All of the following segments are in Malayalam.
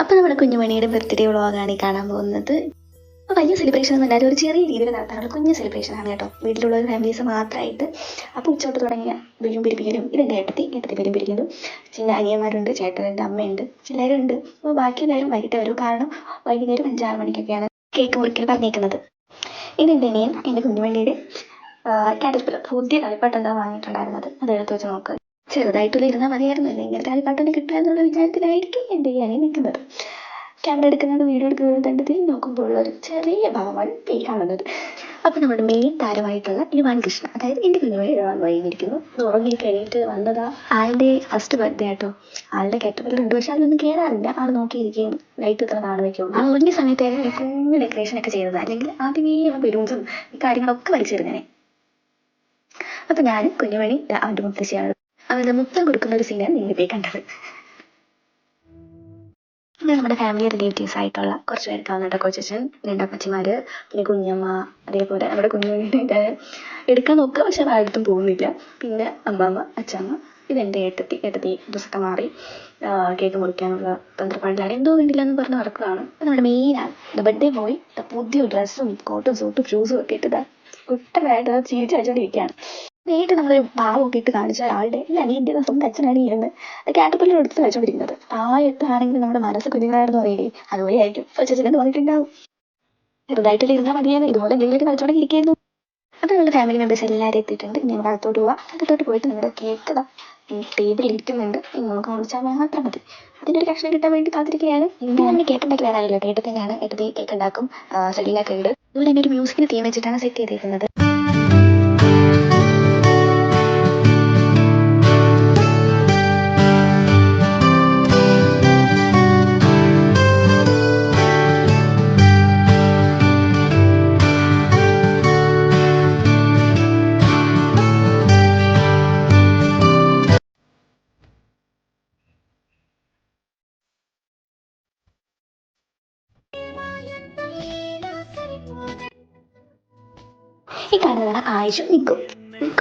അപ്പോൾ നമ്മുടെ കുഞ്ഞുമണിയുടെ ബർത്ത്ഡേ വ്ളോഗാണ് ഈ കാണാൻ പോകുന്നത്. അപ്പോൾ വലിയ സെലിബ്രേഷൻ ഒന്നും അല്ലാതെ ഒരു ചെറിയ രീതിയിൽ നടത്താനുള്ള കുഞ്ഞു സെലിബ്രേഷനാണ് കേട്ടോ. വീട്ടിലുള്ള ഒരു ഫാമിലീസ് മാത്രമായിട്ട്. അപ്പോൾ ഉച്ചോട്ട് തുടങ്ങിയ ബലൂൺ പിരിപ്പിക്കലും ഇതെൻ്റെ ഏട്ടത്തി ബലൂൺ പിരിക്കലും. ചില അനിയന്മാരുണ്ട്, ചേട്ടനുണ്ട്, അമ്മയുണ്ട്, എല്ലാവരും ഉണ്ട്. അപ്പോൾ ബാക്കി എല്ലാവരും വൈകിട്ട് വരും. കാരണം വൈകുന്നേരം 5-6 മണിക്കൊക്കെയാണ് കേക്ക് മുറിക്കൽ പറഞ്ഞേക്കുന്നത്. ഇതെൻ്റെ അനിയൻ, എൻ്റെ കുഞ്ഞുമണിയുടെ കാറ്റർപില്ലർ പുതിയ കളിപ്പാട്ടെന്താ വാങ്ങിയിട്ടുണ്ടായിരുന്നത്. അത് എടുത്ത് വെച്ച് നോക്കുക. ചെറുതായിട്ടുള്ള ഇരുന്നാൽ മതിയായിരുന്നു. ഇങ്ങനെ കളിപ്പാട്ടൊന്നും കിട്ടുക എന്നുള്ള വിചാരത്തിലായിരിക്കും എൻ്റെ ഈ അനിയൻ നിൽക്കുന്നത്. ക്യാമറ എടുക്കുന്നത്, വീഡിയോ എടുക്കുന്നത് കണ്ട് തിരിഞ്ഞ് നോക്കുമ്പോൾ ഒരു ചെറിയ ഭാവമാണ് ഈ കാണുന്നത്. അപ്പോൾ നമ്മുടെ മെയിൻ താരമായിട്ടുള്ള ഇവാൻ കൃഷ്ണ, അതായത് എൻ്റെ കുഞ്ഞുമണി ഇവാൻ വൈകിയിരിക്കുന്നു. ഉറങ്ങി കഴിഞ്ഞിട്ട് വന്നതാ. ആളുടെ ഫസ്റ്റ് ബർത്ത്ഡേ ആട്ടോ. ആളുടെ കാറ്റർപില്ലർ ഉണ്ട്, പക്ഷെ അതൊന്നും കേടാറില്ല. ആൾ നോക്കിയിരിക്കുകയും ലൈറ്റ് ഇത്ര നാളെ വയ്ക്കുള്ളൂ. ആ ഉറങ്ങിയ സമയത്തായിരുന്നു കുഞ്ഞു ഡെക്കറേഷനൊക്കെ ചെയ്തത്. അല്ലെങ്കിൽ ആദ്യമേ ബലൂൺസും ഈ കാര്യങ്ങളൊക്കെ വലിച്ചെടുങ്ങനെ. അപ്പോൾ ഞാൻ കുഞ്ഞുമണി അവൻ്റെ മുത്തശ്ശിയാണ്. അവൻ്റെ മുത്തം കൊടുക്കുന്ന ഒരു സീനാണ് നിങ്ങൾ പോയി കണ്ടത്. പിന്നെ നമ്മുടെ ഫാമിലി റിലേറ്റീവ്സ് ആയിട്ടുള്ള കുറച്ച് പേർക്ക് വന്നിട്ട് കൊച്ചച്ഛൻ, 2 അപ്പച്ചിമാർ, പിന്നെ കുഞ്ഞമ്മ, അതേപോലെ നമ്മുടെ കുഞ്ഞുമണിയുടെ എടുക്കാൻ നോക്കുക, പക്ഷെ ആരുടെ പോകുന്നില്ല. പിന്നെ അമ്മമ്മ, അച്ഛമ്മ, ഇതെൻ്റെ ഏട്ടത്തി ഡ്രസ്സൊക്കെ മാറി കേക്ക് മുറിക്കാനുള്ള തന്ത്രപ്പാടിലാണ്. എന്തോ വേണ്ടില്ല എന്ന് പറഞ്ഞ് നടക്കുകയാണ്. നമ്മുടെ മെയിനാണ് ബർത്ത്ഡേ ബോയ്. പുതിയ ഡ്രസ്സും കോട്ടും സൂട്ടും ഷൂസും ഒക്കെ ഇട്ടതാ കുട്ടനായിട്ട് ചിരിച്ച് വെച്ചോണ്ടിരിക്കുകയാണ്. നേരിട്ട് നമ്മളൊരു ഭാവമൊക്കെ ഇട്ട് കാണിച്ച ആളുടെ അനിയൻ്റെ സ്വന്തം അച്ഛനാണ് ഇരുന്ന് കാറ്റർപില്ലർ എടുത്ത് വെച്ചോണ്ടിരിക്കുന്നത്. ആണെങ്കിൽ നമ്മുടെ മനസ്സ് കുഞ്ഞുങ്ങളായിരുന്നു അറിയില്ലേ, അതുപോലെ ആയിരിക്കും കൊച്ചച്ഛനെ തോന്നിയിട്ടുണ്ടാവും. ചെറുതായിട്ടുള്ള ഇരുന്നാൽ മതിയായിരുന്നു, ഇതുപോലെ എന്തെങ്കിലും കളിച്ചോണ്ടിരിക്കുന്നു. അപ്പോൾ നമ്മുടെ ഫാമിലി മെമ്പേഴ്സ് എല്ലാവരും എത്തിയിട്ടുണ്ട്. ഇനി നമ്മൾ അകത്തോട്ട് പോവാം. അകത്തോട്ട് പോയിട്ട് നമ്മുടെ കേക്ക് ടേബിളിൽ ഇരിക്കുന്നുണ്ട്. ഇനി നമുക്ക് മുറിച്ചാൽ മാത്രം മതി. അതിൻ്റെ ഒരു കഷ്ണം കിട്ടാൻ വേണ്ടി കാത്തിരിക്കുകയാണ്. ഇനി നമ്മൾ കേക്ക് ഉണ്ടാക്കി വരാനല്ലോ. ഏട്ടത്തിനാണ്, ഏട്ടത്തി കേക്ക് ഉണ്ടാക്കും. സെല്ലിനൊക്കെ ഉണ്ട്. അതുപോലെ തന്നെ ഒരു മ്യൂസിക്കിന് തീം വെച്ചിട്ടാണ് സെറ്റ് ചെയ്തിരിക്കുന്നത്. ഈ കാണുന്നതാണ് ആയിഷും നിക്കും.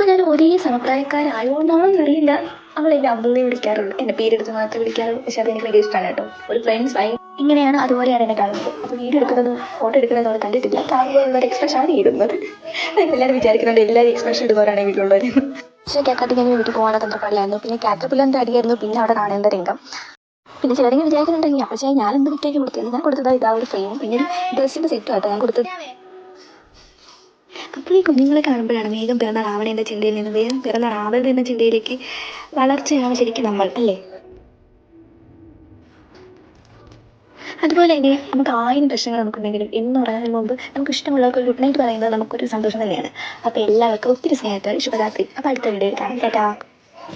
ഞാൻ ഒരേ സമപ്രായക്കാരായതുകൊണ്ടാണെന്ന് അറിയില്ല, അവൾ എന്നെ അമ്മയെ വിളിക്കാറുള്ളൂ. എന്നെ പേരെടുത്ത് മാത്രമേ വിളിക്കാറുള്ളൂ. പക്ഷെ അത് എനിക്ക് വലിയ ഇഷ്ടമാണ് കേട്ടോ. ഒരു ഫ്രണ്ട്സ് ഇങ്ങനെയാണ്, അതുപോലെയാണ് എന്നെ കാണുന്നത്. അപ്പോൾ വീഡിയോ എടുക്കുന്നത്, ഫോട്ടോ എടുക്കുന്നത് അവൾ കണ്ടിട്ടില്ല. കാണുമ്പോൾ ഒരു എക്സ്പ്രഷനാണ് ഇടുന്നത്. എല്ലാവരും വിചാരിക്കുന്നുണ്ട് എല്ലാവരും എക്സ്പ്രഷൻ ഇടുന്നവരാണ് വീട്ടിലുള്ളത്. പക്ഷേ കേക്കാത്ത ഞാൻ വീട്ടിൽ പോകാനുള്ള തന്ത്രപ്പാടിലായിരുന്നു. പിന്നെ കാറ്റർപില്ലറിൻ്റെ അടിയായിരുന്നു പിന്നെ അവിടെ കാണേണ്ട രംഗം. പിന്നെ ചിലരെങ്കിലും വിചാരിക്കുന്നുണ്ടെങ്കിൽ പക്ഷേ ഞാൻ എന്ത് കിട്ടേക്ക് കൊടുത്തത്, ഞാൻ കൊടുത്തത് ഇതാ ഒരു ഫ്രെയിമും പിന്നെ ഒരു ഡ്രസ്സിൻ്റെ സെറ്റും ആട്ടോ ഞാൻ കൊടുത്തത്. അപ്പോൾ ഈ കുഞ്ഞുങ്ങളെ കാണുമ്പോഴാണ് വേഗം പിറന്നാളാവണ എന്ന ചിന്തയിൽ നിന്ന് വേഗം പിറന്നാളാവരുത് എന്ന ചിന്തയിലേക്ക് വളർച്ചയാണ് ശരിക്കും നമ്മൾ, അല്ലേ? അതുപോലെ തന്നെ നമുക്ക് 1000 പ്രശ്നങ്ങൾ നമുക്കുണ്ടെങ്കിലും എന്ന് പറയുന്നതിന് മുമ്പ് നമുക്ക് ഇഷ്ടമുള്ളവർക്ക് ഒരു ഗുഡ് നൈറ്റ് പറയുന്നത് നമുക്കൊരു സന്തോഷം തന്നെയാണ്. അപ്പോൾ എല്ലാവർക്കും ഒത്തിരി സ്നേഹത്തോടെ ശുഭരാത്രി. അപ്പോൾ അടുത്ത വീഡിയോയിൽ കാണാം. ടാറ്റാ.